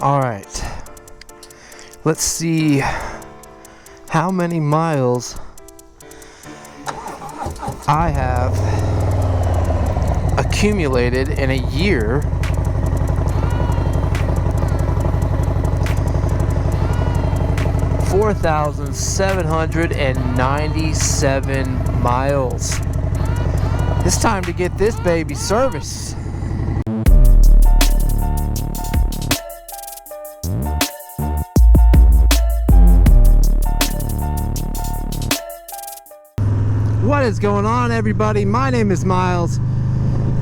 All right, let's see how many miles I have accumulated in a year. $4,797 miles. It's time to get this baby serviced. What is going on, everybody? My name is Miles.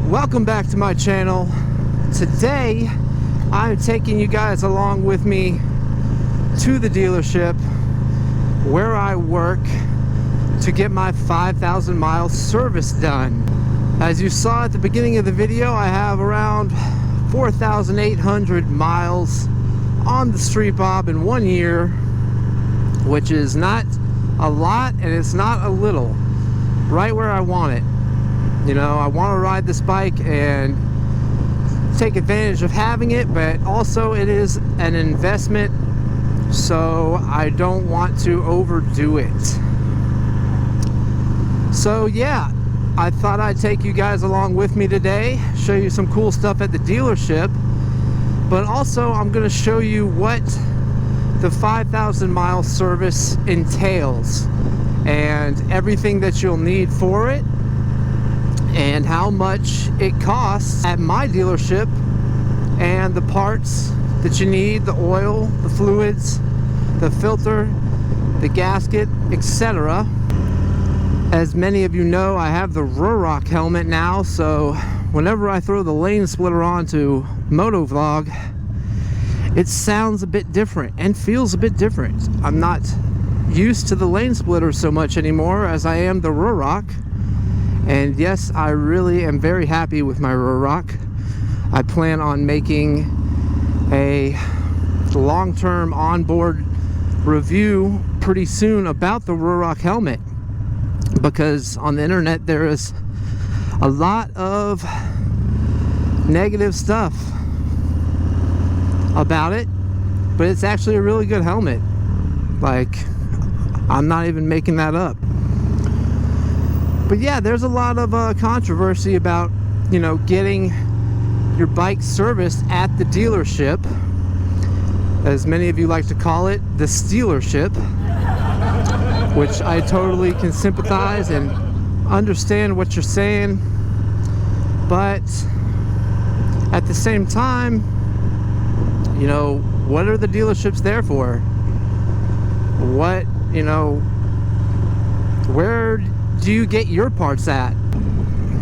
Welcome back to my channel. Today I'm taking you guys along with me to the dealership where I work to get my 5,000 mile service done. As you saw at the beginning of the video, I have around 4,800 miles on the Street Bob in 1 year, which is not a lot and it's not a little. Right where I want it. You know, I want to ride this bike and take advantage of having it, but also it is an investment, so I don't want to overdo it. So yeah, I thought I'd take you guys along with me today, show you some cool stuff at the dealership, but also I'm going to show you what the 5,000 mile service entails and everything that you'll need for it and how much it costs at my dealership and the parts that you need, the oil, the fluids, the filter, the gasket, etc. As many of you know, I have the Ruroc helmet now, so whenever I throw the lane splitter onto motovlog, it sounds a bit different and feels a bit different. I'm not used to the lane splitter so much anymore as I am the Ruroc, and yes, I really am very happy with my Ruroc. I plan on making a long-term onboard review pretty soon about the Ruroc helmet, because on the internet there is a lot of negative stuff about it, but it's actually a really good helmet. Like, I'm not even making that up. But yeah, there's a lot of controversy about, you know, getting your bike serviced at the dealership, as many of you like to call it, the stealership, which I totally can sympathize and understand what you're saying. But at the same time, you know, what are the dealerships there for? What, you know, where do you get your parts at?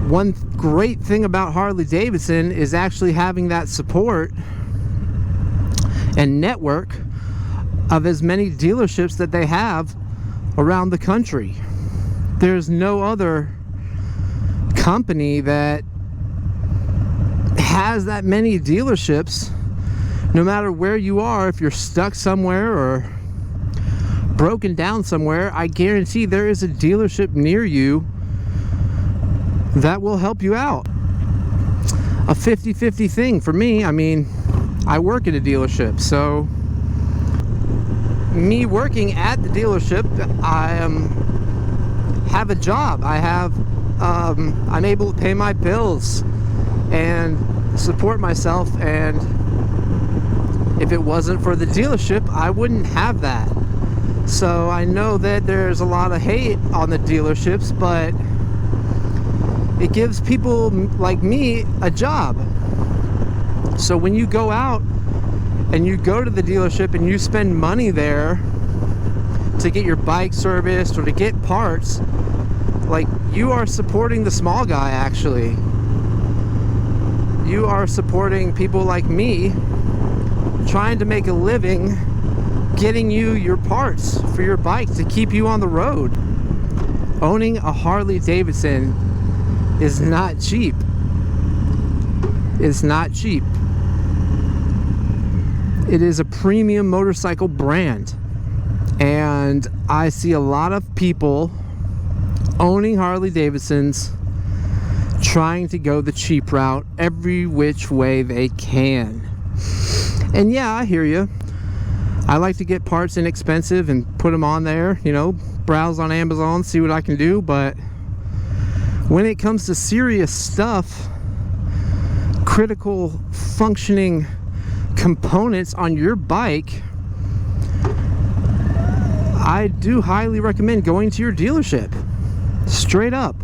One great thing about Harley-Davidson is actually having that support and network of as many dealerships that they have around the country. There's no other company that has that many dealerships. No matter where you are, if you're stuck somewhere or broken down somewhere, I guarantee there is a dealership near you that will help you out. A 50-50 thing for me. I mean, I work at a dealership, so me working at the dealership, I have a job. I'm able to pay my bills and support myself, and if it wasn't for the dealership, I wouldn't have that. So I know that there's a lot of hate on the dealerships, but it gives people like me a job. So when you go out and you go to the dealership and you spend money there to get your bike serviced or to get parts, like, you are supporting the small guy. Actually, you are supporting people like me trying to make a living getting you your parts for your bike to keep you on the road. Owning a Harley-Davidson is not cheap. It's not cheap. It is a premium motorcycle brand, and I see a lot of people owning Harley-Davidsons trying to go the cheap route every which way they can. And yeah, I hear you. I like to get parts inexpensive and put them on there, you know, browse on Amazon, see what I can do. But when it comes to serious stuff, critical functioning components on your bike, I do highly recommend going to your dealership, straight up.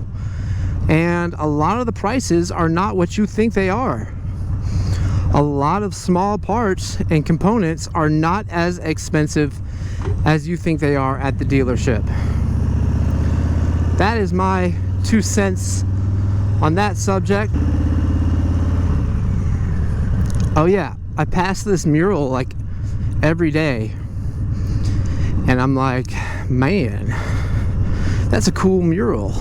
And a lot of the prices are not what you think they are. A lot of small parts and components are not as expensive as you think they are at the dealership. That is my 2 cents on that subject. Oh yeah, I pass this mural like every day, and I'm like, man, that's a cool mural.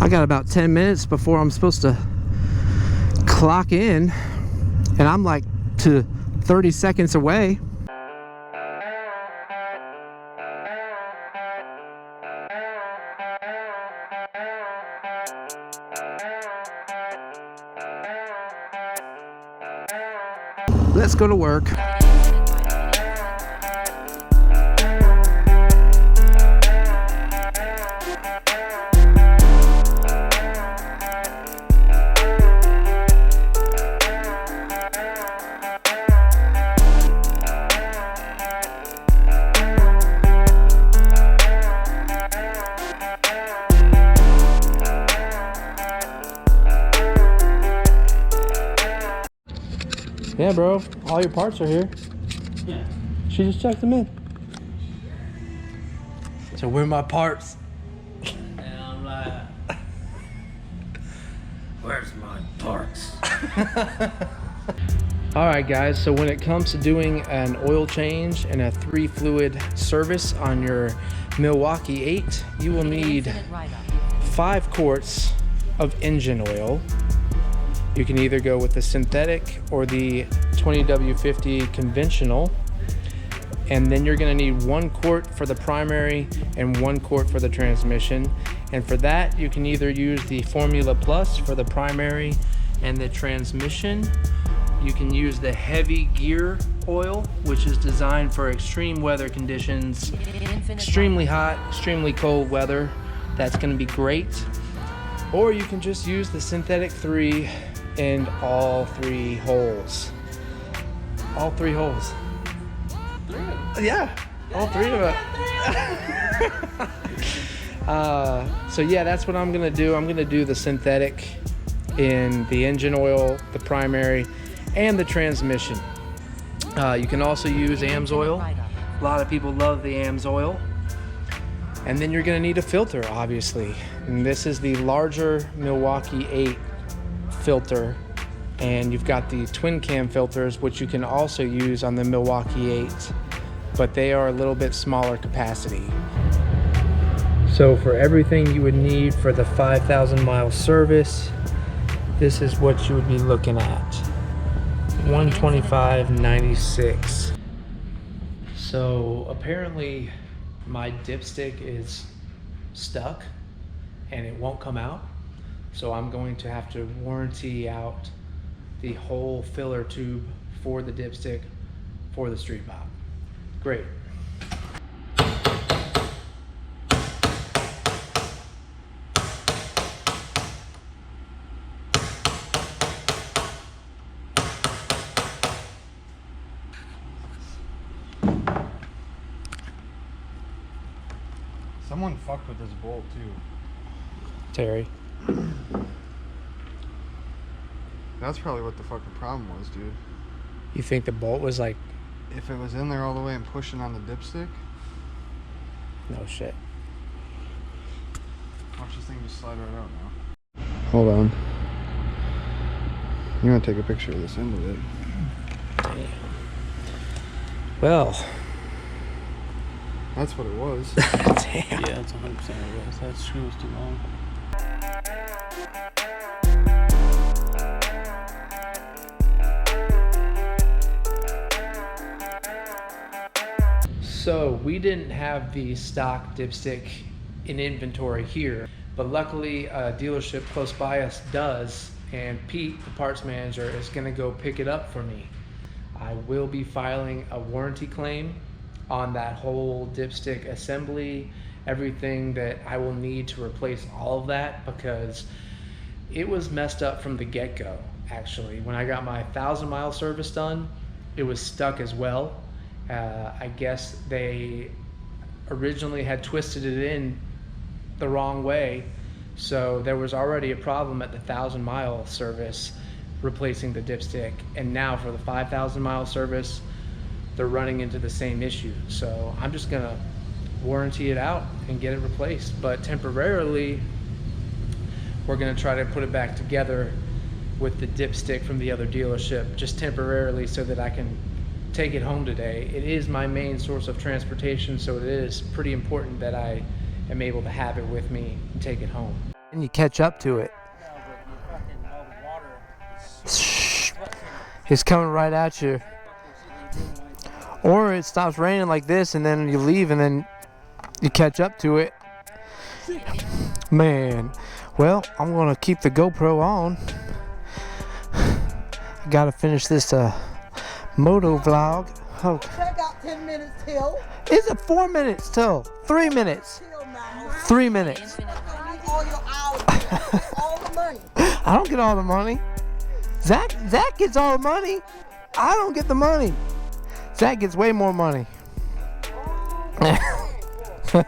I got about 10 minutes before I'm supposed to clock in, and I'm like to 30 seconds away. Let's go to work. Yeah, bro, all your parts are here. Yeah. She just checked them in. So where are my parts? And I'm like, where's my parts? Alright guys, so when it comes to doing an oil change and a 3 fluid service on your Milwaukee 8, you will need 5 quarts of engine oil. You can either go with the synthetic or the 20W50 conventional, and then you're going to need 1 quart for the primary and 1 quart for the transmission. And for that, you can either use the Formula Plus for the primary and the transmission. You can use the heavy gear oil, which is designed for extreme weather conditions, extremely hot, extremely cold weather. That's going to be great. Or you can just use the synthetic 3 in all 3 holes. All 3 holes. Yeah, all 3 of it. So yeah, that's what I'm gonna do. I'm gonna do the synthetic in the engine oil, the primary, and the transmission. You can also use AMS oil. A lot of people love the AMS oil. And then you're gonna need a filter, obviously. And this is the larger Milwaukee 8 filter, and you've got the twin cam filters, which you can also use on the Milwaukee 8, but they are a little bit smaller capacity. So for everything you would need for the 5,000 mile service, this is what you would be looking at. $125.96. So apparently my dipstick is stuck and it won't come out. So I'm going to have to warranty out the whole filler tube for the dipstick for the Street Pop. Great. Someone fucked with this bolt too. Terry. That's probably what the fucking problem was, dude. You think the bolt was like... If it was in there all the way and pushing on the dipstick. No shit. Watch this thing just slide right out now. Hold on. You want to take a picture of this end of it. Well. That's what it was. Damn. Yeah, that's 100% it was. That screw was too long. So we didn't have the stock dipstick in inventory here, but luckily a dealership close by us does, and Pete, the parts manager, is gonna go pick it up for me. I will be filing a warranty claim on that whole dipstick assembly, everything that I will need to replace all of that, because it was messed up from the get-go. Actually, when I got my 1,000-mile service done, it was stuck as well. I guess they originally had twisted it in the wrong way, so there was already a problem at the 1,000-mile service replacing the dipstick, and now for the 5,000-mile service they're running into the same issue. So I'm just gonna warranty it out and get it replaced, but temporarily we're gonna try to put it back together with the dipstick from the other dealership, just temporarily, so that I can take it home today. It is my main source of transportation, so it is pretty important that I am able to have it with me and take it home. And you catch up to it. It's coming right at you. Or it stops raining like this and then you leave and then you catch up to it. Man, well, I'm gonna keep the GoPro on. I gotta finish this moto vlog. Oh. Check out 10 minutes till. Is it 4 minutes till? 3 minutes. 3 minutes. All your hours, all the money. I don't get all the money. Zach gets all the money. I don't get the money. Zach gets way more money. Oh, you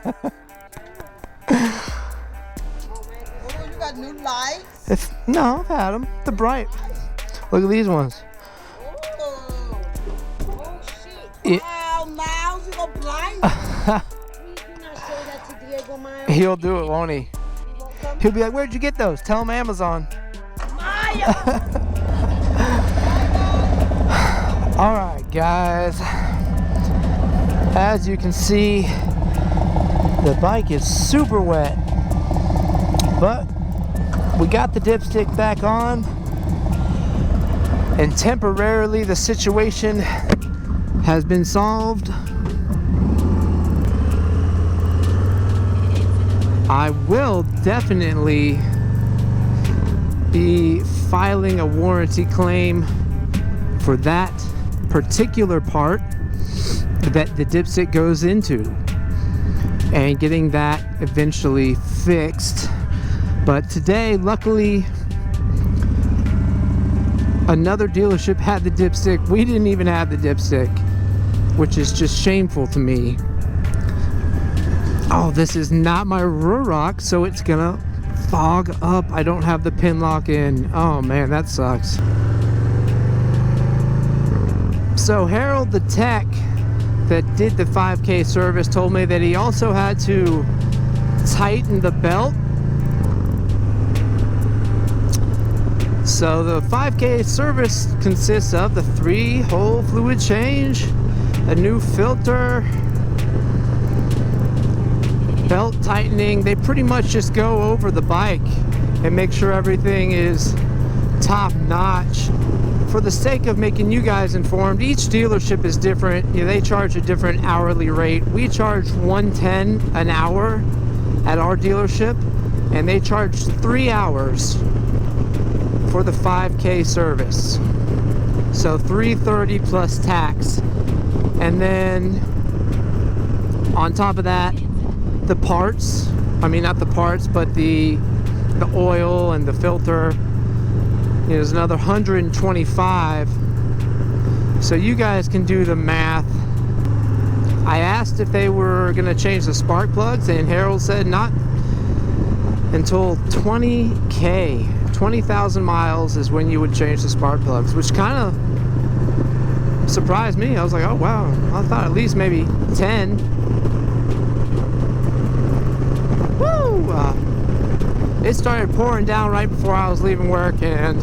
got new lights? No, I've had them. They're bright. Look at these ones. Oh shit. Yeah. Wow, Miles, you gonna blind me. Please do not show that to Diego Miles. He'll do it, won't he? He'll be like, where'd you get those? Tell him Amazon. Alright guys, as you can see, the bike is super wet, but we got the dipstick back on, and temporarily the situation has been solved. I will definitely be filing a warranty claim for that particular part that the dipstick goes into and getting that eventually fixed. But today, luckily, another dealership had the dipstick. We didn't even have the dipstick, which is just shameful to me. Oh, this is not my Ruroc, so it's gonna fog up. I don't have the pin lock in. Oh man, that sucks. So Harold, the tech that did the 5K service, told me that he also had to tighten the belt. So the 5K service consists of the 3-hole fluid change, a new filter, belt tightening. They pretty much just go over the bike and make sure everything is top notch. For the sake of making you guys informed, each dealership is different. You know, they charge a different hourly rate. We charge $110 an hour at our dealership, and they charge 3 hours for the 5K service. So $330 plus tax. And then on top of that, the parts, I mean not the parts, but the oil and the filter, is another $125. So you guys can do the math. I asked if they were gonna change the spark plugs, and Harold said not until 20K. 20,000 miles is when you would change the spark plugs, which kind of surprised me. I was like, oh wow, I thought at least maybe 10. Woo! It started pouring down right before I was leaving work, and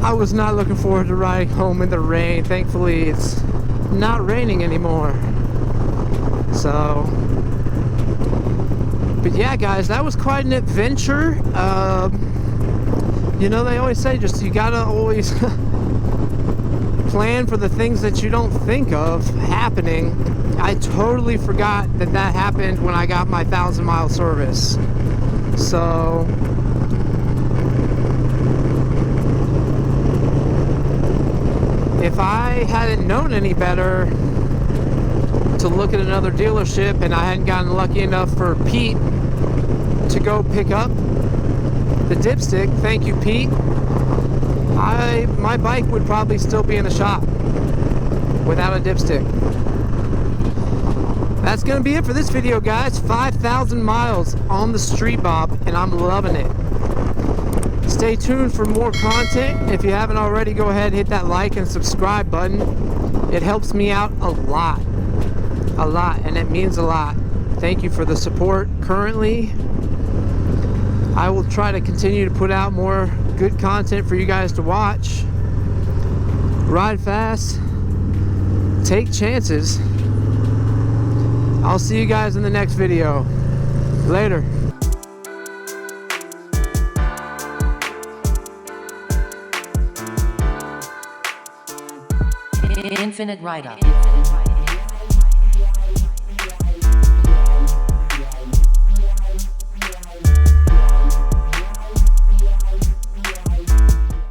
I was not looking forward to riding home in the rain. Thankfully, it's not raining anymore. So, but yeah, guys, that was quite an adventure. You know, they always say just you gotta always plan for the things that you don't think of happening. I totally forgot that that happened when I got my 1,000-mile service. So if I hadn't known any better to look at another dealership and I hadn't gotten lucky enough for Pete to go pick up the dipstick, thank you Pete, my bike would probably still be in the shop without a dipstick. That's gonna be it for this video, guys. 5,000 miles on the street, Bob, and I'm loving it. Stay tuned for more content. If you haven't already, go ahead and hit that like and subscribe button. It helps me out a lot, and it means a lot. Thank you for the support. Currently, I will try to continue to put out more good content for you guys to watch. Ride fast, take chances. I'll see you guys in the next video. Later. Infinite Ride Up.